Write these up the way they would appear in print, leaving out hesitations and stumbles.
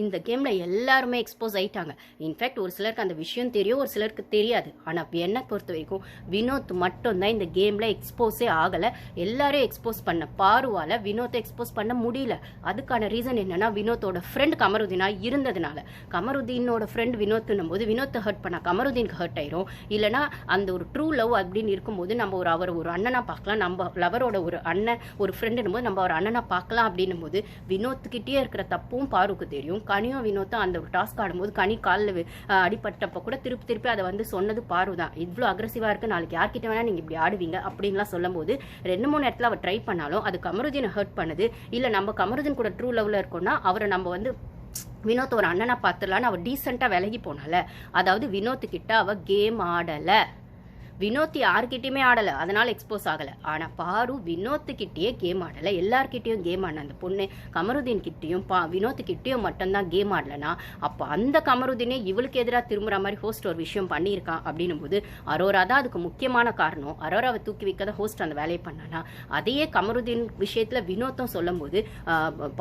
இந்த கேம்ல எல்லாருமே எக்ஸ்போஸ் ஆயிட்டாங்க. இன்ஃபேக்ட் ஒரு சிலருக்கு அந்த விஷயம் தெரியும், ஒரு சிலருக்கு தெரியாது. ஆனா என்னை பொறுத்த வரைக்கும் வினோத் மட்டும் தான் இந்த கேம்ல எக்ஸ்போஸே ஆகல. எல்லாரும் எக்ஸ்போஸ் பண்ண பாருவால வினோத்தை எக்ஸ்போஸ் பண்ண முடியல. அதுக்கான ரீசன் என்னன்னா, வினோத்தோட ஃப்ரெண்ட் கமருதீனா இருந்ததுனால. கமருதீனோட ஃப்ரெண்ட் வினோத்னும் போது வினோத்தை ஹர்ட் பண்ணா கமருதீனுக்கு ஹர்ட் ஆயிரும். இல்லைனா அந்த ஒரு ட்ரூ லவ் அப்படின்னு இருக்கும்போது நம்ம அவர் ஒரு அண்ணனா பார்க்கலாம், நம்ம லவரோட ஒரு அண்ணன் ஒரு ஃப்ரெண்டுன்னும் போது நம்ம ஒரு அண்ணனா பார்க்கலாம் அப்படின்னும் போது வினோத்துக்கிட்டே இருக்கிற தப்பும் பாருக்கு தெரியும். கனியும் வினோத்தும் அந்த ஒரு டாஸ்க் ஆடும்போது கனி காலில் அடிப்பட்டப்ப கூட திருப்பி அதை வந்து சொன்னது பாரு தான். இவ்வளோ அக்ரெசிவா இருக்கு, நாளைக்கு யார்கிட்ட வேணா நீங்க இப்படி ஆடுவீங்க அப்படின்லாம் சொல்லும் போது 2-3 இடத்துல அவர் ட்ரை பண்ணாலும் அது கமருதீனை ஹர்ட் பண்ணுது. இல்ல நம்ம கமருதீன் கூட ட்ரூ லவ்ல இருக்கோம்னா அவரை நம்ம வந்து வினோத் ஒரு அண்ணனா பார்த்துடலான்னு அவ டீசெண்டா விலகி போனால. அதாவது வினோத்து கிட்ட அவ கேம் ஆடல. வினோத் யார்கிட்டயுமே ஆடல, அதனால எக்ஸ்போஸ் ஆகல. ஆனா பாரு வினோத்துக்கிட்டயே கேம் ஆடல, எல்லார்கிட்டயும் கேம் ஆடின அந்த பொண்ணு கமருதீன் கிட்டயும் வினோத்துக்கிட்டயும் மட்டும்தான் கேம் ஆடலனா அப்ப அந்த கமருதீனே இவளுக்கு எதிராக திரும்புற மாதிரி ஹோஸ்ட் ஒரு விஷயம் பண்ணியிருக்கான் அப்படின்னும் போது அரோரா தான் அதுக்கு முக்கியமான காரணம். அரோராவை தூக்கி வைக்கதான் ஹோஸ்ட் அந்த வேலையை பண்ணானா அதையே கமருதீன் விஷயத்துல வினோத்தும் சொல்லும் போது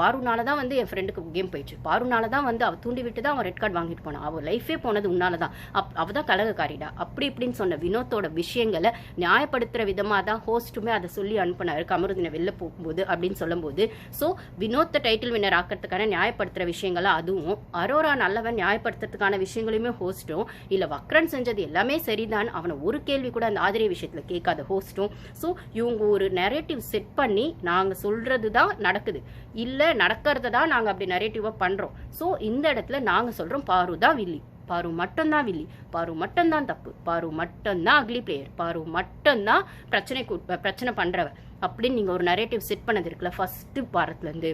பாருனாலதான் வந்து என் ஃப்ரெண்டுக்கு கேம் போயிடுச்சு, பாருனாலதான் வந்து அவ தூண்டி விட்டு தான் அவன் ரெட் கார்டு வாங்கிட்டு போனான், அவ லைஃபே போனது உன்னாலதான், அவதான் கலகக்காரிடா அப்படி இப்படின்னு சொன்ன வினோத்தோட விஷயங்களை நியாயப்படுத்துற விதமா தான் ஹோஸ்ட்டுமே அதை சொல்லி அனுப்பினாரு கமருதீனை வெளில போகும்போது அப்படின்னு சொல்லும் போது. ஸோ வினோத்தை டைட்டில் வின்னர் ஆக்கிறதுக்கான நியாயப்படுத்துற விஷயங்களை அதுவும் அரோரா நல்லவன் நியாயப்படுத்துறதுக்கான விஷயங்களையுமே ஹோஸ்ட்டும் இல்ல வக்ரன் செஞ்சது எல்லாமே சரிதான் அவனை ஒரு கேள்வி கூட அந்த ஆதிரிய விஷயத்துல கேட்காத ஹோஸ்ட்டும். ஸோ இவங்க ஒரு நரேட்டிவ் செட் பண்ணி நாங்க சொல்றது தான் நடக்குது, இல்ல நடக்கிறத தான் நாங்க அப்படி நரேட்டிவா பண்றோம். ஸோ இந்த இடத்துல நாங்க சொல்றோம் பாரு தான் வில்லி, பாரு மட்டும்தான் வில்லி, பாரு மட்டும்தான் தப்பு, பாரு மட்டும்தான் அக்லி பிளேயர், பாரு மட்டும்தான் பிரச்சனை பண்றவ அப்படின்னு நீங்க ஒரு நரேட்டிவ் செட் பண்ணது இருக்குல்ல ஃபர்ஸ்ட் வாரத்துல இருந்து,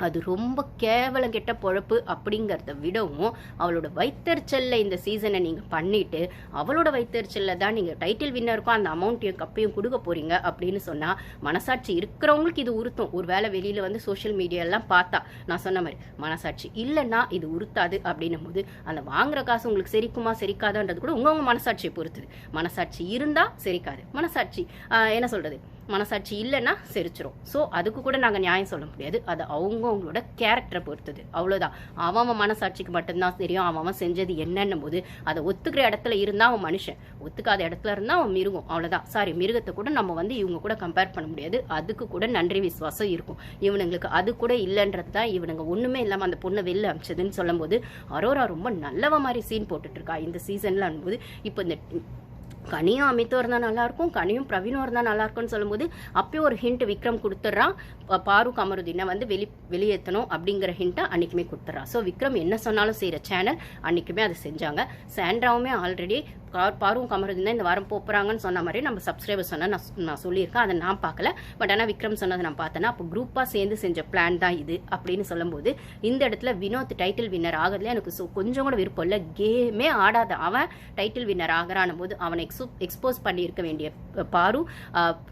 அது ரொம்ப கேவலம் கெட்ட பொழப்பு. அப்படிங்கிறத விடவும் அவளோட வைத்தறிச்சல்ல இந்த சீசனை நீங்க பண்ணிட்டு அவளோட வைத்தறிச்சல்ல தான் நீங்க டைட்டில் வின்னருக்கும் அந்த அமௌண்ட்டையும் கப்பையும் கொடுக்க போறீங்க அப்படின்னு சொன்னா மனசாட்சி இருக்கிறவங்களுக்கு இது உறுத்தும். ஒரு வேளை வெளியில வந்து சோசியல் மீடியா எல்லாம் பார்த்தா நான் சொன்ன மாதிரி மனசாட்சி இல்லைன்னா இது உறுத்தாது அப்படின்னும் போது அந்த வாங்குற காசு உங்களுக்கு செரிக்குமா செரிக்காதான்றது கூட உங்க மனசாட்சியை பொறுத்துது. மனசாட்சி இருந்தா செரிக்காது, மனசாட்சி என்ன சொல்றது மனசாட்சி இல்லைன்னா செரிச்சிரும். ஸோ அதுக்கு கூட நாங்கள் நியாயம் சொல்ல முடியாது, அது அவங்களோட கேரக்டரை பொறுத்தது, அவ்வளோதான். அவன் மனசாட்சிக்கு மட்டும்தான் தெரியும் அவன் செஞ்சது என்னன்னும் போது அதை ஒத்துக்கிற இடத்துல இருந்தால் அவன் மனுஷன், ஒத்துக்காத இடத்துல இருந்தால் அவன் மிருகம், அவ்வளோதான். சாரி, மிருகத்தை கூட நம்ம வந்து இவங்க கூட கம்பேர் பண்ண முடியாது, அதுக்கு கூட நன்றி விசுவாசம் இருக்கும். இவனுங்களுக்கு அது கூட இல்லைன்றது தான் இவனுங்க ஒன்றுமே இல்லாமல் அந்த பொண்ணை வெளில அமிச்சதுன்னு சொல்லும் போது அரோரா ரொம்ப நல்லவ மாதிரி சீன் போட்டுட்டு இருக்கா இந்த சீசன்ல அனும்போது. இப்போ இந்த கனியும் அமித்தும் இருந்தால் நல்லாயிருக்கும், கனியும் பிரவீனும் இருந்தால் நல்லாயிருக்கும்னு சொல்லும்போது அப்பயும் ஒரு ஹிண்ட் விக்ரம் கொடுத்துட்றான், பாரு கமருதீனை வந்து வெளியேற்றணும் அப்படிங்கிற ஹிண்ட்டை அன்றைக்குமே கொடுத்துட்றான். ஸோ விக்ரம் என்ன சொன்னாலும் செய்கிற சேனல் அன்றைக்குமே அதை செஞ்சாங்க. சாண்ட்ராவுமே ஆல்ரெடி பாரும் கமருதீன் இந்த வாரம் போகிறாங்கன்னு சொன்ன மாதிரி நம்ம சப்ஸ்கிரைபர் சொன்ன நான் சொல்லியிருக்கேன், அதை நான் பார்க்கல. பட் ஆனால் விக்ரம் சொன்னதை நான் பார்த்தேன்னா அப்போ குரூப்பாக சேர்ந்து செஞ்ச பிளான் தான் இது அப்படின்னு சொல்லும்போது இந்த இடத்துல வினோத் டைட்டில் வின்னர் ஆகிறதுல எனக்கு கொஞ்சம் கூட விருப்பம் இல்லை. கேமே ஆடாத அவன் டைட்டில் வின்னர் ஆகிறான் போது அவனை எக்ஸ்போஸ் பண்ணியிருக்க வேண்டிய பாரு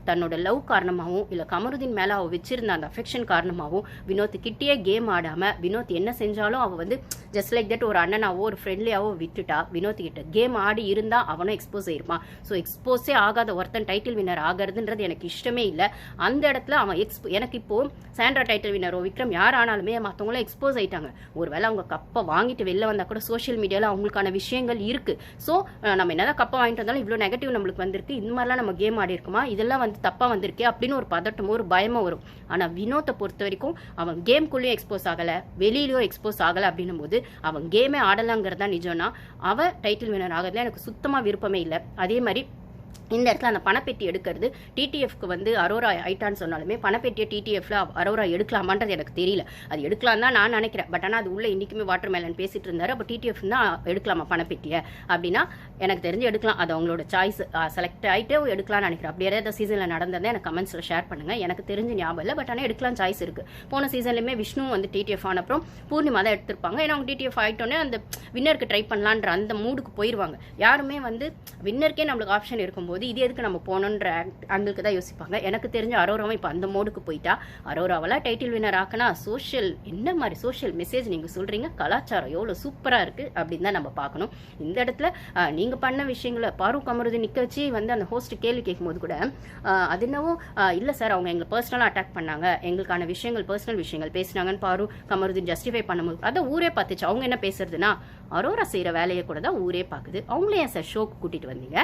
தன்னோட லவ் காரணமாகவும் இல்லை கமருதீன் மேலே அவள் வச்சிருந்த அந்த அஃபெக்ஷன் காரணமாகவும் வினோத் கிட்டேயே கேம் ஆடாமல் வினோத் என்ன செஞ்சாலும் அவள் வந்து ஜஸ்ட் லைக் தட் ஒரு அண்ணனாவோ ஒரு ஃப்ரெண்ட்லியாவோ விட்டுட்டா. வினோத் கிட்ட கேம் ஆடி இருந்தால் அவனும் எக்ஸ்போஸ் ஆயிருப்பான். ஸோ எக்ஸ்போஸே ஆகாத ஒருத்தன் டைட்டில் வின்னர் ஆகிறதுன்றது எனக்கு இஷ்டமே இல்லை. அந்த இடத்துல அவன் எனக்கு இப்போ சாண்ட்ரா டைட்டில் வின்னரோ விக்ரம் யார் ஆனாலுமே மற்றவங்களும் எக்ஸ்போஸ் ஆயிட்டாங்க. ஒருவேளை அவங்க கப்பை வாங்கிட்டு வெளில வந்தால் கூட சோஷியல் மீடியாவில் அவங்களுக்கான விஷயங்கள் இருக்கு. ஸோ நம்ம என்னதான் கப்பை வாங்கிட்டு வந்தாலும் இவ்வளோ நெகட்டிவ் நம்மளுக்கு வந்திருக்கு, இந்த மாதிரிலாம் நம்ம கேம் ஆடி இருக்குமா, இதெல்லாம் வந்து தப்பாக வந்திருக்கே அப்படின்னு ஒரு பதட்டமோ ஒரு பயமும் வரும். ஆனால் வினோத்தை பொறுத்த வரைக்கும் அவன் கேம்குள்ளேயும் எக்ஸ்போஸ் ஆகலை, வெளியிலையும் எக்ஸ்போஸ் ஆகலை அப்படின்னும் போது அவன் கேமே ஆடலாங்கிறதா நிஜம்னா அவன் டைட்டில் வின்னர் ஆகிறதுல எனக்கு சுத்தமாக விருப்பமே இல்லை. அதே மாதிரி இந்த இடத்துல அந்த பணப்பெட்டி எடுக்கிறது டிடிஎஃப்க்கு வந்து அரோரா ஐட்டான்னு சொன்னாலுமே பணப்பெட்டியை டிடிஎஃப்ல அரோரா எடுக்கலாமான்றது எனக்கு தெரியல. அது எடுக்கலாம் தான் நான் நினைக்கிறேன். பட் ஆனால் அது உள்ள இன்னைக்குமே வாட்டர் மேலன் பேசிட்டு இருந்தாரு. அப்போ டிடிஎஃப் தான் எடுக்கலாமா பணப்பெட்டியை அப்படின்னா எனக்கு தெரிஞ்சு எடுக்கலாம், அது அவங்களோட சாய்ஸ். செலக்ட் ஆகிட்டு எடுக்கலாம்னு நினைக்கிறேன். அப்படி ஏதாவது சீசனில் நடந்ததை எனக்கு கமெண்ட்ஸில் ஷேர் பண்ணுங்க, எனக்கு தெரிஞ்ச ஞாபகம் இல்லை. பட் ஆனால் எடுக்கலாம் சாய்ஸ் இருக்கு. போன சீசன்லையுமே விஷ்ணு வந்து டிடிஎஃப் ஆன அப்புறம் பூர்ணிமா தான் எடுத்திருப்பாங்க. ஏன்னா அவங்க டிடிஎஃப் ஆகிட்டோன்னே அந்த வின்னருக்கு ட்ரை பண்ணலான்ற அந்த மூடுக்கு போயிடுவாங்க. யாருமே வந்து வின்னருக்கே நம்மளுக்கு ஆப்ஷன் இருக்கும்போது போது இது எதுக்கு நம்ம போகணுன்ற ஆங்கிளுக்கு தான் யோசிப்பாங்க. எனக்கு தெரிஞ்ச அரோராவும் இப்போ அந்த மோடுக்கு போயிட்டா. அரோராவெல்லாம் டைட்டில் வினர் ஆக்கினா சோஷியல் என்ன மாதிரி சோஷியல் மெசேஜ் நீங்கள் சொல்கிறீங்க, கலாச்சாரம் எவ்வளோ சூப்பராக இருக்குது அப்படின்னு தான் நம்ம பார்க்கணும். இந்த இடத்துல நீங்கள் பண்ண விஷயங்களை பாரு கமருதீன் நிற்க வச்சு வந்து அந்த ஹோஸ்ட் கேள்வி கேட்கும்போது கூட அது என்னவோ இல்லை சார் அவங்க எங்களை பர்சனலாக அட்டாக் பண்ணாங்க, எங்களுக்கான விஷயங்கள் பர்சனல் விஷயங்கள் பேசினாங்கன்னு பாரு கமருதீன் ஜஸ்டிஃபை பண்ணும்போது அதை ஊரே பார்த்துச்சு. அவங்க என்ன பேசுறதுன்னா அரோரா செய்கிற வேலையை கூட தான் ஊரே பார்க்குது. அவங்களே ஏன் சார் ஷோக்கு கூட்டிகிட்டு வந்தீங்க,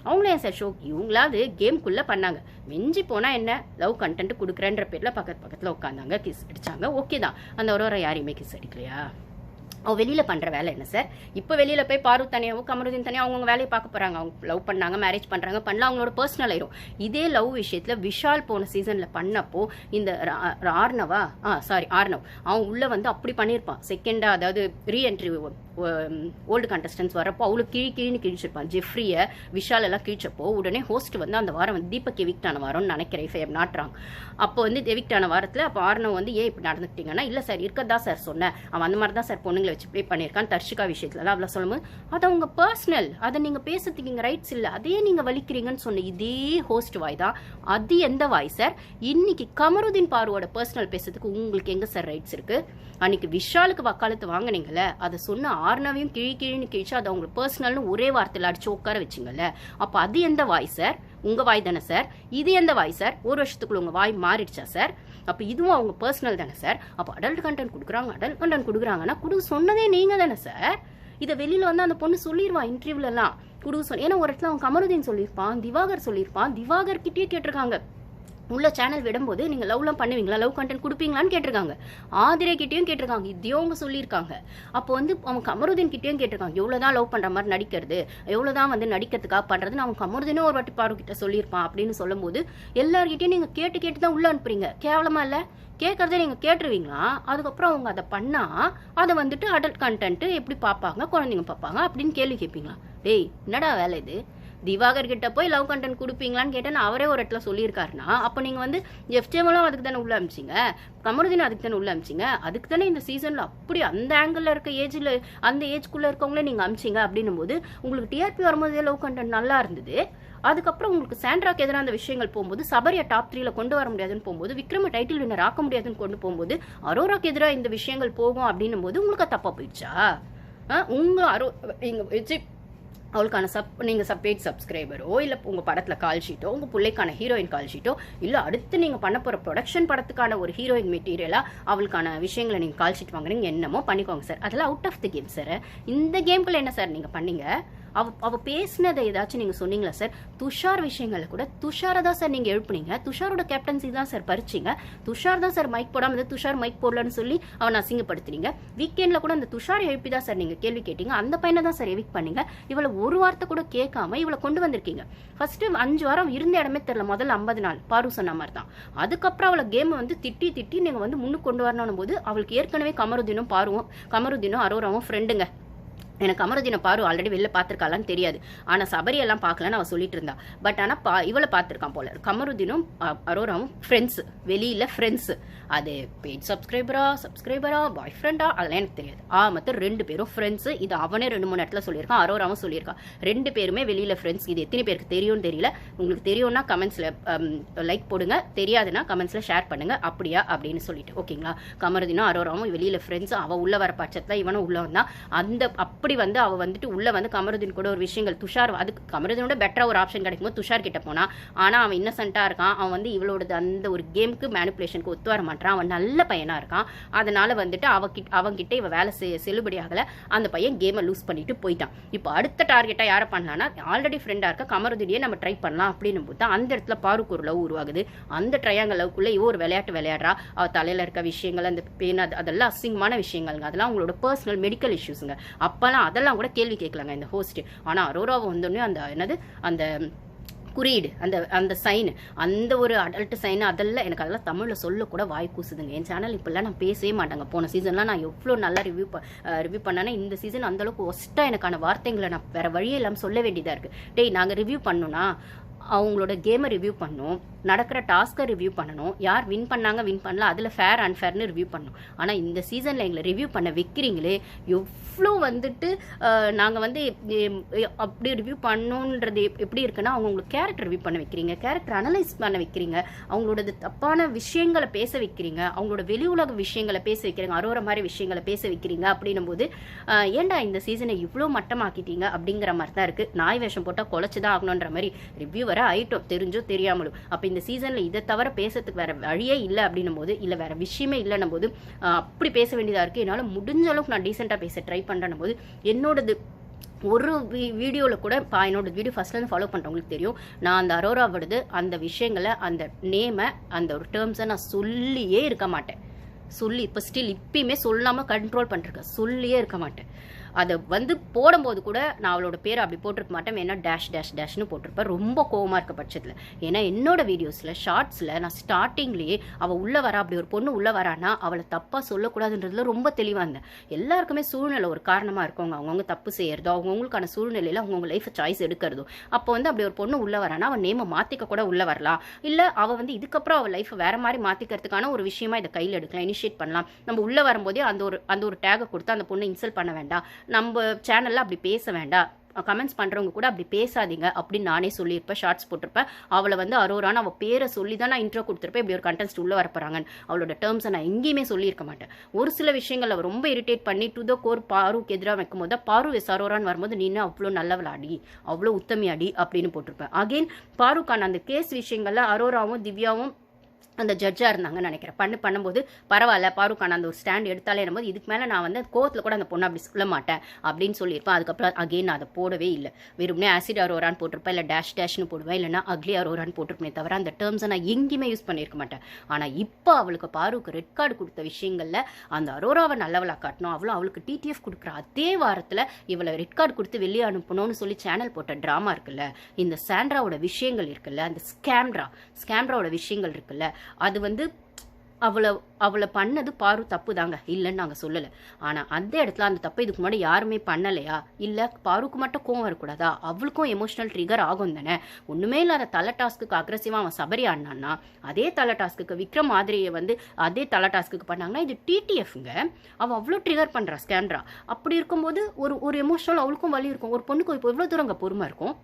அவங்களே ஏன் சார் ஷோக்கு, இவங்களாவது கேம்குள்ளே பண்ணாங்க. மிஞ்சி போனால் என்ன லவ் கண்டென்ட் கொடுக்குறேன்ற பேரில் பக்கத்தில் உட்காந்தாங்க, கிஸ் அடித்தாங்க. ஓகே தான், அந்த அரோரா யாரையுமே கிஸ் அடிக்கலையா? அவள் வெளியில் பண்ணுற வேலை என்ன சார்? இப்போ வெளியில் போய் பாரு தனியாகவும் கமருதீன் தனியாக அவங்கவுங்க வேலையை பார்க்க போகிறாங்க. அவங்க லவ் பண்ணாங்க, மேரேஜ் பண்ணுறாங்க, பண்ணலாம், அவங்களோட பர்சனல் ஆயிரும். இதே லவ் விஷயத்தில் விஷால் போன சீசனில் பண்ணப்போ இந்த ஆர்னவ் அவன் உள்ளே வந்து அப்படி பண்ணியிருப்பான். செகண்டாக அதாவது ரீஎன்ட்ரி ஓல்டு கண்டஸ்டன்ஸ் வரப்போ அவளுக்கு கிழின்னு கிழிச்சிருப்பான். ஜெஃப்ரியை விஷால் எல்லாம் கிழிச்சப்போ உடனே ஹோஸ்ட் வந்து அந்த வாரம் வந்து தீபக் எவிக்ட் ஆன வாரம்னு நினைக்கிறேன், if I am not wrong. அப்போ வந்து எவிக்ட் ஆன வாரத்தில் அப்போ ஆர்னவ் வந்து ஏன் இப்படி நடந்துக்கிட்டீங்கன்னா, இல்லை சார் இருக்கதா சார் சொன்னேன், அவன் அந்த மாதிரி தான் சார் பொண்ணுங்களை வச்சு ப்ளே பண்ணியிருக்கான் தர்ஷிகா விஷயத்துலலாம் அவ்வளோ சொல்லும்போது அது அவங்க பர்சனல், அதை நீங்கள் பேசுறதுக்கு இங்கே ரைட்ஸ் இல்லை, அதே நீங்கள் வலிக்கிறீங்கன்னு சொன்ன இதே ஹோஸ்ட் வாய் தான். அது எந்த வாய் சார்? இன்னைக்கு கமருதீன் பாருவோட பர்சனல் பேசுறதுக்கு உங்களுக்கு எங்கே சார் ரைட்ஸ் இருக்குது? அன்னைக்கு விஷாலுக்கு வக்காலத்து வாங்கினீங்கல்ல, அதை சொன்ன ஆர்னவையும் கிழின்னு கிழிச்சு அதை அவங்க பர்சனல்னு ஒரே வார்த்தையில் அடிச்சு உட்கார வச்சிங்கல்ல, அப்போ அது எந்த வாய் சார்? உங்கள் வாய் தானே சார். இது எந்த வாய் சார்? ஒரு வருஷத்துக்குள்ள உங்கள் வாய் மாறிடுச்சா சார்? அப்போ இதுவும் அவங்க பர்சனல் தானே சார். அப்போ அடல்ட் கண்டென்ட் கொடுக்குறாங்கன்னா கொடுக்க சொன்னதே நீங்கள் தானே சார். இதை வெளியில் வந்து அந்த பொண்ணு சொல்லிடுவான் இன்டர்வியூலலாம் கொடுக்க சொல்லி. ஏன்னா ஒரு இடத்துல அவன் கமருதீன் சொல்லியிருப்பான், திவாகர் சொல்லியிருப்பான், திவாகர் கிட்டே கேட்டிருக்காங்க உள்ள சேனல் விடும்போது நீங்கள் லவ்லாம் பண்ணுவீங்களா, லவ் கண்டென்ட் கொடுப்பீங்களான்னு கேட்டிருக்காங்க. ஆதிரே கிட்டேயும் கேட்டிருக்காங்க, இதையும் அவங்க சொல்லியிருக்காங்க. அப்போ வந்து அவங்க கமருதீன் கிட்டேயும் கேட்டிருக்காங்க, எவ்வளோதான் லவ் பண்ணுற மாதிரி நடிக்கிறது, எவ்வளோதான் வந்து நடிக்கிறதுக்காக பண்ணுறதுன்னு அவங்க கமருதீனும் ஒரு வாட்டி பாரு கிட்ட சொல்லியிருப்பான் அப்படின்னு சொல்லும்போது எல்லார்கிட்டையும் நீங்கள் கேட்டு தான் உள்ளே அனுப்புறீங்க. கேவலமா இல்லை? கேட்குறதே நீங்கள் கேட்டுருவீங்களா? அதுக்கப்புறம் அவங்க அதை பண்ணால் அதை வந்துட்டு அடல்ட் கண்டென்ட்டு எப்படி பார்ப்பாங்க, குழந்தைங்க பார்ப்பாங்க அப்படின்னு கேள்வி கேட்பீங்களா? டேய் என்னடா வேலை இது? திவாகர் கிட்ட போய் லவ் கண்டென்ட் கொடுப்பீங்களான்னு கேட்டேன்னு அவரே ஒரு இடத்துல சொல்லியிருக்காருன்னா அப்போ நீங்கள் வந்து எஃப்ஜேமெல்லாம் அதுக்கு தானே உள்ள அமிச்சிங்க, கமருதீன் அதுக்கு தானே உள்ள அமிச்சிங்க, அதுக்கு தானே இந்த சீசனில் அப்படி அந்த ஆங்கிளில் இருக்க ஏஜில் அந்த ஏஜ்குள்ளே இருக்கவங்களே நீங்கள் அமிச்சிங்க. அப்படின்னும் போது உங்களுக்கு டிஆர்பி வரும்போதே லவ் கண்டென்ட் நல்லா இருந்தது. அதுக்கப்புறம் உங்களுக்கு சாண்ட்ராக்கு எதிராக அந்த விஷயங்கள் போகும்போது சபரியை டாப் 3ல கொண்டு வர முடியாதுன்னு போகும்போது, விக்ரம டைட்டில் வின்னர் ஆக்க முடியாதுன்னு கொண்டு போகும்போது, அரோராக்கு எதிராக இந்த விஷயங்கள் போகும் அப்படின்னும் போது உங்களுக்கு தப்பா போயிடுச்சா? உங்கள் அவளுக்கான நீங்கள் பெய்ட் சப்ஸ்கிரைபரோ இல்லை உங்கள் படத்தில் கால் ஷீட்டோ, உங்கள் பிள்ளைக்கான ஹீரோயின் கால் ஷீட்டோ, இல்லை அடுத்து நீங்கள் பண்ண போகிற ப்ரொடக்ஷன் படத்துக்கான ஒரு ஹீரோயின் மெட்டீரியலாக அவளுக்கான விஷயங்களை நீங்கள் கால் ஷீட் வாங்குறீங்க, என்னமோ பண்ணிக்கோங்க சார். அதெல்லாம் out of the game sir. இந்த கேம்குள்ளே என்ன சார் நீங்கள் பண்ணீங்க? அவ பேசினதை ஏதாச்சும் நீங்கள் சொன்னீங்களா சார்? துஷார் விஷயங்களில் கூட துஷாரை தான் சார் நீங்கள் எழுப்புனீங்க, துஷாரோட கேப்டன்சி தான் சார் பறிச்சிங்க, துஷார் தான் சார் மைக் போடாமல் துஷார் மைக் போடலன்னு சொல்லி அவனை அசிங்கப்படுத்துறீங்க. வீக்கெண்டில் கூட அந்த துஷார் எழுப்பி தான் சார் நீங்கள் கேள்வி கேட்டீங்க, அந்த பையனை தான் சார் எவிக் பண்ணீங்க. இவளை ஒரு வார்த்தை கூட கேட்காம இவளை கொண்டு வந்திருக்கீங்க. ஃபர்ஸ்ட் 5 வாரம் இருந்த இடமே தெரியல, முதல்ல 50 நாள் பாரு சொன்ன மாதிரி தான். அதுக்கப்புறம் அவளை கேமை வந்து திட்டி நீங்கள் வந்து முன்னுக்கு கொண்டு வரணும் போது அவளுக்கு ஏற்கனவே கமருதீனும் அரோராவும் ஃப்ரெண்டுங்க. எனக்கு கமருதீனை பாரு ஆல்ரெடி வெளில பார்த்துருக்காளான்னு தெரியாது, ஆனால் சபரியெல்லாம் பார்க்கலன்னு அவள் சொல்லிட்டு இருந்தா. பட் ஆனால் இவளை பார்த்துருக்கான் போல. கமருதீனும் அரோராவும் ஃப்ரெண்ட்ஸு, வெளியில் ஃப்ரெண்ட்ஸு. அது பெய்ட் சப்ஸ்கிரைபரா பாய் ஃப்ரெண்டா அதெல்லாம் எனக்கு தெரியாது. மொத்தம் 2 பேரும் ஃப்ரெண்ட்ஸு. இது அவனே 2-3 இடத்துல சொல்லியிருக்கான், அரோராவும் சொல்லியிருக்கான். 2 பேருமே வெளியில் ஃப்ரெண்ட்ஸ். இது எத்தனை பேருக்கு தெரியும்னு தெரியல. உங்களுக்கு தெரியும்னா கமெண்ட்ஸில் லைக் போடுங்க, தெரியாதுன்னா கமெண்ட்ஸில் ஷேர் பண்ணுங்க அப்படியா அப்படின்னு சொல்லிட்டு. ஓகேங்களா? கமருதீனும் அரோராவும் வெளியில் ஃப்ரெண்ட்ஸு. அவள் உள்ள வர பட்சத்தில் இவனும் உள்ள வந்தான். அப்படி வந்து அவ வந்துட்டு உள்ள வந்து கமருதீன் கூட ஒரு விஷயங்கள் துஷார் அதுக்கு கமருதீனோட பெட்டரா ஒரு ஆப்ஷன் கிடைக்கும்போது துஷார் கிட்ட போனா, ஆனா அவன் இன்னசென்ட்டா இருக்கான். அவன் வந்து இவளோட அந்த ஒரு கேமுக்கு மேனிப்புலேஷனுக்கு ஒத்து வர மாட்டான். அவன் நல்ல பையனா இருக்கான். அதனால வந்துட்டு அவன்கிட்ட இவ வேலை செல்லுபடியாகல. அந்த பையன் கேமை லூஸ் பண்ணிட்டு போயிட்டான். இப்போ அடுத்த டார்கெட்டா யாரை பண்ணலாம்னா, ஆல்ரெடி ஃப்ரெண்டா இருக்க கமருதீனியே நம்ம ட்ரை பண்ணலாம் அப்படின்னு போது அந்த இடத்துல பாருக்கு ஒரு லவ் உருவாகுது. அந்த ட்ரையாங்கல் லவ்க்குள்ள இவ ஒரு விளையாட்டு விளையாடுறா. அவ தலையில இருக்க விஷயங்கள், அந்த பெயின், அதெல்லாம் அசிங்கமான விஷயங்கள்ங்க. அதெல்லாம் அவங்களோட பர்சனல் மெடிக்கல் இஷ்யூஸுங்க. அப்பெல்லாம் அதெல்லாம் கூட கேள்வி கேட்கலாங்க இந்த ஹோஸ்ட். ஆனா அரோராவை வந்தோடனே அந்த குறியீடு, அந்த சைன், அந்த ஒரு அடல்ட் சைன், அதெல்லாம் தமிழ்ல சொல்ல கூட வாய் கூசுதுங்க. என் சேனல் இப்பெல்லாம் நான் பேசவே மாட்டாங்க. போன சீசன்லாம் நான் எவ்வளோ நல்லா ரிவ்யூ பண்ணேன்னா, இந்த சீசன் அந்த அளவுக்கு ஒஸ்டா எனக்கான வார்த்தைகளை நான் வேற வழியே இல்லாமல் சொல்ல வேண்டியதா இருக்கு. டேய் நாங்க ரிவ்யூ பண்ணோம்னா அவங்களோட கேமை ரிவ்யூ பண்ணோம், நடக்கிற டாஸ்க்கை ரிவ்யூ பண்ணணும், யார் வின் பண்ணாங்க வின் பண்ணல அதில் ஃபேர் அன்ஃபேர்னு ரிவ்யூ பண்ணணும். ஆனால் இந்த சீசனில் எங்களை ரிவ்யூ பண்ண வைக்கிறீங்களே, எவ்வளோ வந்துட்டு நாங்கள் வந்து அப்படி ரிவ்யூ பண்ணணுன்றது எப்படி இருக்குன்னா, அவங்களுக்கு கேரக்டர் ரிவ்யூ பண்ண வைக்கிறீங்க, கேரக்டர் அனலைஸ் பண்ண வைக்கிறீங்க, அவங்களோட தப்பான விஷயங்களை பேச வைக்கிறீங்க, அவங்களோட வெளி உலக விஷயங்களை பேச வைக்கிறீங்க, அரோரா மாதிரி விஷயங்களை பேச வைக்கிறீங்க. அப்படின்னும் போது ஏன்டா இந்த சீசனை இவ்வளோ மட்டமாக்கிட்டீங்க அப்படிங்கிற மாதிரி தான் இருக்குது. நாய் வேஷம் போட்டால் குலைச்சி தான் ஆகணுன்ற மாதிரி ரிவ்யூ வர ஆயிட்டோம், தெரிஞ்சோ தெரியாமலும். அப்போ இந்த சீசனில் இதை தவிர பேசுறதுக்கு வேற வழியே இல்லை அப்படின்னும் போது, இல்லை வேற விஷயமே இல்லைன்னும் போது அப்படி பேச வேண்டியதாக இருக்குது. என்னால் முடிஞ்ச அளவுக்கு நான் டீசெண்டாக பேச ட்ரை பண்ணுறேன் போது என்னோடது ஒரு வீடியோவில் கூட என்னோட வீடியோ ஃபஸ்ட்லேருந்து ஃபாலோ பண்ணுறவங்களுக்கு தெரியும், நான் அந்த அரோராவோடது அந்த விஷயங்களை, அந்த நேமை, அந்த ஒரு டேர்ம்ஸை நான் சொல்லியே இருக்க மாட்டேன். இப்போ ஸ்டில் இப்பயுமே சொல்லாமல் கண்ட்ரோல் பண்ணிருக்கேன், சொல்லியே இருக்க மாட்டேன். அதை வந்து போடும்போது கூட நான் அவளோட பேரை அப்படி போட்டிருக்க மாட்டேன், ஏன்னா டேஷ்னு போட்டிருப்பேன், ரொம்ப கோவமாக இருக்க பட்சத்தில். ஏன்னா என்னோட வீடியோஸில் ஷார்ட்ஸில் நான் ஸ்டார்டிங்லேயே அவள் உள்ளே வரா, அப்படி ஒரு பொண்ணு உள்ளே வரானா அவளை தப்பாக சொல்லக்கூடாதுன்றதுல ரொம்ப தெளிவாக இருந்தேன். எல்லாருக்குமே சூழ்நிலை ஒரு காரணமாக இருக்கவங்க, அவங்கவுங்க தப்பு செய்யறதோ, அவங்கவுங்களுக்கான சூழ்நிலையில் அவங்கவுங்க லைஃப்பை சாய்ஸ் எடுக்கிறதோ. அப்போ வந்து அப்படி ஒரு பொண்ணு உள்ளே வரானா அவன் நேமை மாற்றிக்க கூட உள்ளே வரலாம், இல்லை அவள் வந்து இதுக்கப்புறம் அவள் லைஃப்பை வேறு மாதிரி மாற்றிக்கிறதுக்கான ஒரு விஷயமா இதை கையில் எடுக்கலாம், இனிஷியேட் பண்ணலாம். நம்ம உள்ளே வரும்போதே அந்த ஒரு டேகை கொடுத்து அந்த பொண்ணை இன்சல்ட் பண்ண வேண்டாம், நம்ம சேனலில் அப்படி பேச வேண்டாம், கமெண்ட்ஸ் பண்ணுறவங்க கூட அப்படி பேசாதீங்க அப்படின்னு நானே சொல்லியிருப்பேன், ஷார்ட்ஸ் போட்டிருப்பேன். அவளை வந்து அரோரான்னு அவள் பேரை சொல்லி தான் நான் இன்ட்ரோ கொடுத்துருப்பேன், இப்படி ஒரு கண்டென்ட் உள்ளே வரப்போறாங்கன்னு. அவளோட டேர்ம்ஸை நான் எங்கேயுமே சொல்லியிருக்க மாட்டேன். ஒரு சில விஷயங்கள் அவள் ரொம்ப இரிட்டேட் பண்ணி டு த கோர் பாருக்கு எதிராக வைக்கும் போது, பாரு எஸ் அரோரான்னு வரும்போது நீ அவ்வளோ நல்லவளாடி, அவ்வளோ உத்தமியாடி அப்படின்னு போட்டிருப்பேன். அகெயின் பாருக்கான அந்த கேஸ் விஷயங்கள்ல அரோராவும் திவ்யாவும் அந்த ஜட்ஜாக இருந்தாங்கன்னு நினைக்கிறேன். பண்ணும்போது பரவாயில்ல பாருக்கான அந்த ஒரு ஸ்டாண்ட் எடுத்தாலே போது இதுக்கு மேலே நான் வந்து கோவத்தில் கூட அந்த பொண்ணை அப்படி சொல்ல மாட்டேன் அப்படின்னு சொல்லியிருப்பேன். அதுக்கப்புறம் அகெயின் நான் அதை போடவே இல்லை, வெறும்னே ஆசிட் அரோரான்னு போட்டிருப்பேன், இல்லை டேஷ்னு போடுவேன், இல்லைனா அக்லி அரோரான்னு போட்டிருப்பேன் தவிர அந்த டேர்ம்ஸை நான் எங்கேயுமே யூஸ் பண்ணியிருக்க மாட்டேன். ஆனால் இப்போ அவளுக்கு பாருக்கு ரெட் கார்டு கொடுத்த விஷயங்களில் அந்த அரோராவை நல்லவளாக காட்டணும், அவளுக்கு டிடிஎஃப் கொடுக்குற அதே வாரத்தில் இவளை ரெட் கார்டு கொடுத்து வெளியே அனுப்பணும்னு சொல்லி சேனல் போட்ட ட்ராமா இருக்குல்ல, இந்த சாண்ட்ராவோட விஷயங்கள் இருக்குல்ல, அந்த ஸ்கேம்ராவோட விஷயங்கள் இருக்குல்ல, அது வந்து அவளை பண்ணது பாரு தப்பு தாங்க, இல்லைன்னு நாங்கள் சொல்லலை. ஆனால் அந்த இடத்துல அந்த தப்பு இதுக்கு முன்னாடி யாருமே பண்ணலையா, இல்லை பாருக்கு மட்டும் கோவம் வரக்கூடாதா, அவளுக்கும் எமோஷனல் ட்ரிகர் ஆகும் தானே. ஒன்றுமே இல்லாத தலை டாஸ்க்கு அக்ரெசிவாக அவன் சபரி ஆடினான்னா, அதே தலை டாஸ்க்கு விக்ரம் மாதிரியை வந்து அதே தலை டாஸ்க்கு பண்ணாங்கன்னா இது டிடிஎஃப்ங்க, அவள் அவ்வளோ ட்ரிகர் பண்ணுறா ஸ்கேம்ரா. அப்படி இருக்கும்போது ஒரு எமோஷனல் அவளுக்கும் வலி இருக்கும். ஒரு பொண்ணுக்கு இப்போ எவ்வளோ தூரம் அங்கே பொறுமை இருக்கும்.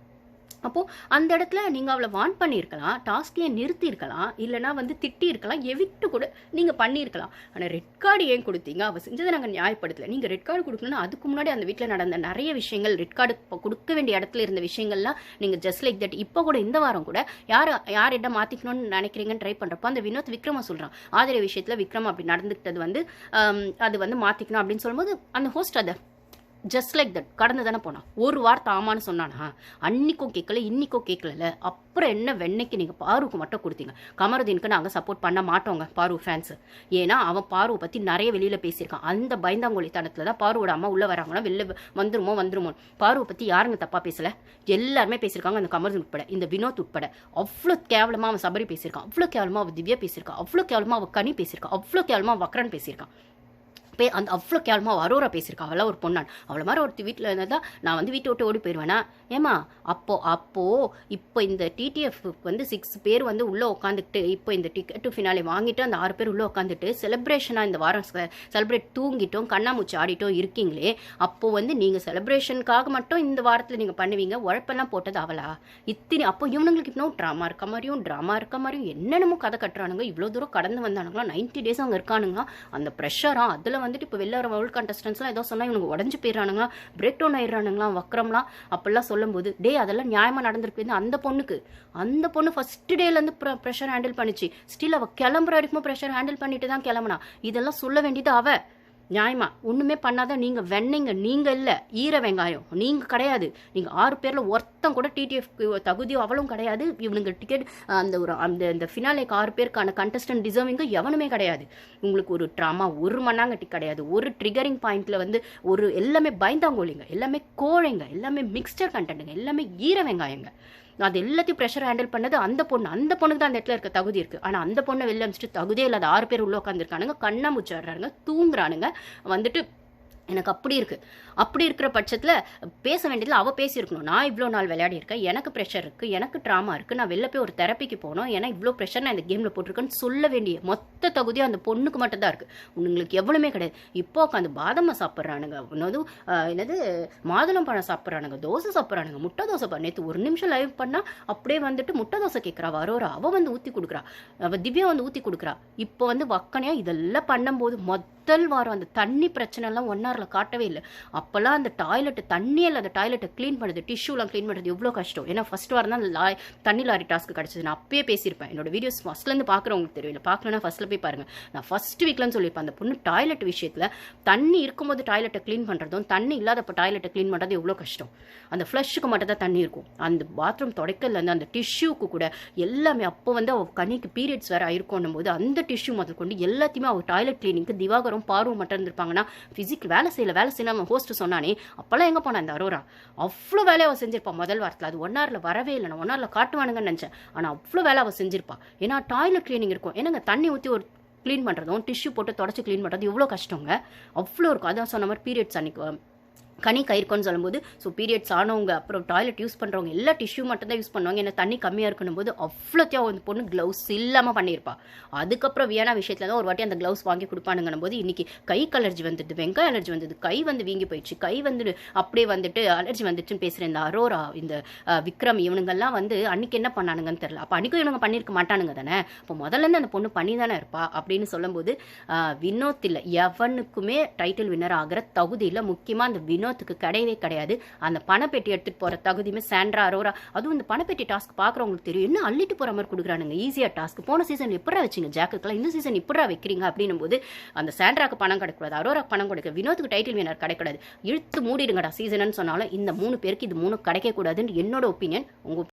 அப்போது அந்த இடத்துல நீங்கள் அவளை வார்ன் பண்ணியிருக்கலாம், டாஸ்க்லேயே நிறுத்தியிருக்கலாம், இல்லைனா வந்து திட்டி இருக்கலாம், எவிக்ட்டு கூட நீங்கள் பண்ணியிருக்கலாம். ஆனால் ரெட் கார்டு ஏன் கொடுத்தீங்க? அவள் செஞ்சதை நாங்கள் நியாயப்படுத்தலை. நீங்கள் ரெட் கார்டு கொடுக்கணும்னா அதுக்கு முன்னாடி அந்த வீட்டில் நடந்த நிறைய விஷயங்கள், ரெட் கார்டு கொடுக்க வேண்டிய இடத்துல இருந்த விஷயங்கள்லாம் நீங்கள் ஜஸ்ட் லைக் தட் இப்போ கூட இந்த வாரம் கூட யாரிடம் மாற்றிக்கணும்னு நினைக்கிறீங்கன்னு ட்ரை பண்ணுறப்போ அந்த வினோத் விக்ரமா சொல்கிறான், ஆதிரை விஷயத்தில் விக்ரம் அப்படி நடந்துக்கிட்டது வந்து அது வந்து மாற்றிக்கணும் அப்படின்னு சொல்லும்போது அந்த ஹோஸ்ட் அதை ஜஸ்ட் லைக் தட் கடந்து தானே போனான். ஒரு வார்த்தை ஆமான்னு சொன்னானா, அன்னைக்கும் கேட்கல இன்னைக்கும் கேட்கல. அப்புறம் என்ன வெண்ணைக்கு நீங்கள் பாருக்கு மட்டும் கொடுத்தீங்க? கமருதீனுக்கு நாங்கள் சப்போர்ட் பண்ண மாட்டோங்க பாரு ஃபேன்ஸு. ஏன்னா அவன் பாருவை பற்றி நிறைய வெளியில் பேசியிருக்கான். அந்த பயந்தாங்கோலித்தனத்தில் தான் பாருவோட அம்மா உள்ளே வராங்கன்னா வெளில வந்துருமோ. பாருவை பற்றி யாருங்க தப்பாக பேசலை? எல்லாருமே பேசியிருக்காங்க, அந்த கமருதீன் உட்பட, இந்த வினோத் உட்பட. அவ்வளோ கேவலமாக அவன் சபரி பேசியிருக்கான், அவ்வளோ கேவலமாக அவள் திவ்யா பேசியிருக்கான், அவ்வளோ கேவலமாக அவள் கனி பேசியிருக்கான், அவ்வளோ கேவலமாக வக்ரன் பேசியிருக்கான். அந்த அவ்வளோ கேவலமாக அரோரா பேசியிருக்கா. அவளாம் ஒரு பொண்ணான், அவளை மாதிரி ஒருத்தி வீட்டில் இருந்தால் நான் வந்து வீட்டை விட்டு ஓடி போயிடுவேனா? ஏமா இப்போ இந்த டிடிஎஃப் வந்து 6 பேர் வந்து உள்ளே உட்காந்துக்கிட்டு, இப்போ இந்த டிக்கெட்டு ஃபினாலே வாங்கிட்டு அந்த 6 பேர் உள்ளே உட்காந்துட்டு செலிப்ரேஷனாக இந்த வாரம் செலிப்ரேட் தூங்கிட்டோம் கண்ணாமூச்சி ஆடிட்டோம் இருக்கீங்களே, அப்போது வந்து நீங்கள் செலிப்ரேஷனுக்காக மட்டும் இந்த வாரத்தில் நீங்கள் பண்ணுவீங்க, உழைப்பெல்லாம் போட்டது அவளா? அப்போ இவனுங்களுக்கு இன்னும் ட்ராமா இருக்க மாதிரியும் என்னென்னமோ கதை கட்டுறானுங்க. இவ்வளோ தூரம் கடந்து வந்தானுங்களா, 90 டேஸ் அங்கே இருக்கானுங்களா, அந்த ப்ரெஷராக அதில் வந்துட்டு இப்போ வெளில வர வேர்ல்ட் கண்டஸ்டன்ஸ்லாம் ஏதோ சொன்னால் இவனுக்கு உடஞ்சி போயிடறானுங்களா, பிரேக் டவுன் ஆயிடுறானுங்களா, வக்ரம்லாம் அப்படிலாம் சொல்லும்போது அதெல்லாம் நியாயமாக நடந்திருக்கு. அந்த பொண்ணு ஃபர்ஸ்ட் டேலேருந்து ப்ரெஷர் ஹேண்டில் பண்ணிச்சு. ஸ்டில் அவள் கிளம்புற வரைக்கும் ப்ரெஷர் ஹேண்டில் பண்ணிட்டு தான் கிளம்புனா. இதெல்லாம் சொல்ல வேண்டியது அவள் நியாயமா. ஒன்றுமே பண்ணாத நீங்கள் வெண்ணீங்க, நீங்கள் இல்லை ஈர வெங்காயம், நீங்கள் கிடையாது. நீங்கள் 6 பேரில் ஒருத்தம் கூட டிடிஎஃப் தகுதியோ அவளும் கிடையாது. இவனுங்க டிக்கெட் அந்த ஃபினாலேக்கு 6 பேருக்கான கண்டஸ்டன்ட் டிசர்விங்க எவனுமே கிடையாது. உங்களுக்கு ஒரு ட்ராமா ஒரு மண்ணாங்கட்டி கிடையாது. ஒரு ட்ரிகரிங் பாயிண்ட்ல வந்து எல்லாமே பயந்தாங்கோலிங்க, எல்லாமே கோழைங்க, எல்லாமே மிக்ஸ்டர் கண்டென்ட்டுங்க, எல்லாமே ஈர வெங்காயங்க. அது எல்லாத்தையும் ப்ரெஷர் ஹேண்டில் பண்ணது அந்த பொண்ணுக்கு தான் அந்த இடத்துல இருக்க தகுதி இருக்குது. ஆனால் அந்த பொண்ணை வெளில அமிச்சிட்டு தகுதியே இல்லாத 6 பேர் உள்ளே உட்காந்துருக்கானுங்க, கண்ணா முச்சாடுறானுங்க, தூங்குறானுங்க, வந்துட்டு எனக்கு அப்படி இருக்கிற பட்சத்தில் பேச வேண்டியதில் அவள் பேசியிருக்கணும். நான் இவ்வளோ நாள் விளையாடி இருக்கேன், எனக்கு ப்ரெஷர் இருக்குது, எனக்கு ட்ராமா இருக்குது, நான் வெளில போய் ஒரு தெரப்பிக்கு போகணும், ஏன்னா இவ்வளோ ப்ரெஷர் நான் இந்த கேமில் போட்டிருக்கேன்னு சொல்ல வேண்டிய மொத்த தகுதியும் அந்த பொண்ணுக்கு மட்டும் தான் இருக்குது. உங்களுக்கு எவ்வளவுமே கிடையாது. இப்போ உட்காந்து பாதாமை சாப்பிட்றானுங்க, என்னது மாதுளம் பழம் சாப்பிட்றானுங்க, தோசை சாப்பிட்றானுங்க, முட்டை தோசை. நேற்று ஒரு நிமிஷம் லைவ் பண்ணால் அப்படியே வந்துட்டு முட்டை தோசை கேட்குறா வரோரா, அவள் வந்து ஊற்றி கொடுக்குறா, அவள் திவ்யா வந்து ஊற்றி கொடுக்குறா. இப்போ வந்து வக்கனையாக இதெல்லாம் பண்ணும்போது முதல் வாரம் அந்த தண்ணி பிரச்சனைலாம் 1 ஹவரில் காட்டவே இல்லை. அப்போல்லாம் அந்த டாய்லெட்டு தண்ணியே இல்லை, அந்த டாய்லெட்டை க்ளீன் பண்ணுறது, டிஷ்யூலாம் க்ளீன் பண்ணுறது எவ்வளோ கஷ்டம். ஏன்னா ஃபர்ஸ்ட் வாரம் தான் தண்ணி லாரி டாஸ்க்கு கிடச்சிது. நான் அப்பயே பேசியிருப்பேன், என்னோட வீடியோஸ் ஃபஸ்ட்லேருந்து பார்க்குறவங்களுக்கு தெரியல, பார்க்கலன்னா ஃபஸ்ட்டில் போய் பாருங்கள். நான் ஃபஸ்ட் வீக்லன்னு சொல்லியிருப்பேன், அந்த பொண்ணு டாய்லெட் விஷயத்தில் தண்ணி இருக்கும்போது டாய்லெட்டை க்ளீன் பண்ணுறதும் தண்ணி இல்லாதப்போ டாய்லெட்டை க்ளீன் பண்ணுறது எவ்வளோ கஷ்டம். அந்த ஃப்ளஷ்ஷுக்கு மட்டும் தான் தண்ணி இருக்கும், அந்த பாத்ரூம் துடைக்கலேருந்து அந்த டிஷ்யூக்கு கூட எல்லாமே. அப்போ வந்து அவள் கண்ணிக்கு பீரியட்ஸ் வேறு ஆயிருக்கணும் போது அந்த டிஷ்யூ முதல் கொண்டு எல்லாத்தையுமே அவள் டாய்லெட் க்ளீனிங்க்கு திவாகரும் பார்வம் மட்டும் இருந்திருப்பாங்கன்னா, ஃபிசிக் வேலை செய்யல அவன் ஹோஸ்ட் சொன்னானே, அப்போல்லாம் எங்கே போனா அந்த அரோரா? அவ்வளோ வேலையை அவள் செஞ்சிருப்பான் முதல் வாரத்தில். அது 1 ஹவரில் வரவே இல்லை, நான் 1 ஹவரில் காட்டுவானுங்கன்னு நினச்சேன். ஆனால் அவ்வளோ வேலை அவள் செஞ்சிருப்பா. ஏன்னா டாய்லெட் க்ளீனிங் இருக்கும், ஏன்னா தண்ணி ஊற்றி ஒரு க்ளீன் பண்ணுறதும் டிஷ்யூ போட்டு தொடச்சி க்ளீன் பண்ணுறது எவ்வளோ கஷ்டங்க, அவ்வளோ இருக்கும். அதான் சொன்ன மாதிரி பீரியட்ஸ் அன்னைக்கு கனி கயிறுக்குன்னு சொல்லும்போது, ஸோ பீரியட்ஸ் ஆனவங்க அப்புறம் டாய்லெட் யூஸ் பண்ணுறவங்க எல்லா டிஷ்யூ மட்டும் தான் யூஸ் பண்ணுவாங்க, ஏன்னா தண்ணி கம்மியாக இருக்கணும் போது அவ்வளோத்தையும் வந்து பொண்ணு க்ளவுஸ் இல்லாமல் பண்ணியிருப்பா. அதுக்கப்புறம் வியானா விஷயத்தில் தான் ஒரு வாட்டி அந்த க்ளவுஸ் வாங்கி கொடுப்பானுங்கன்னும் போது இன்னைக்கு கைக்கு அலர்ஜி வந்தது, வெங்காய அலர்ஜி வந்தது, கை வந்து வீங்கி போயிடுச்சு, கை வந்து அப்படியே வந்துட்டு அலர்ஜி வந்துச்சுன்னு பேசுகிறேன். இந்த அரோரா, இந்த விக்ரம், இவனுங்கெல்லாம் வந்து அன்னைக்கு என்ன பண்ணானுங்கன்னு தெரியல. அப்போ அன்றைக்கும் இவனுங்க பண்ணியிருக்க மாட்டானுங்க தானே. இப்போ முதல்லேருந்து அந்த பொண்ணு பண்ணி தானே இருப்பா அப்படின்னு சொல்லும்போது, வினோத் இல்லை எவனுக்குமே டைட்டில் வின்னர் ஆகிற தகுதி இல்லை. முக்கியமாக அந்த வினோத்துக்கு கிடையவே கிடையாது. அந்த பணப்பெட்டி எடுத்துட்டு போற தகுதியுமே சாண்ட்ரா அரோரா. அதுவும் இந்த பணப்பெட்டி டாஸ்க் பாக்குறவங்களுக்கு தெரியும், என்ன அள்ளிட்டு போற மாதிரி கொடுக்குறானுங்க ஈஸியா டாஸ்க். போன சீசன் எப்படா வச்சிங்க ஜாக்குக்கெல்லாம், இந்த சீசன் இப்படா வைக்கிறீங்க அப்படின்னும் போது அந்த சாண்ட்ராக்கு பணம் கிடைக்கூடாது, அரோராக்கு பணம் கிடைக்க, வினோத்துக்கு டைட்டில் வினர் கிடைக்கூடாது. இழுத்து மூடிடுங்கடா சீசன் சொன்னாலும் இந்த 3 பேருக்கு இது 3 கிடைக்க கூடாதுன்னு என்னோட ஒப்பீனியன். உங்க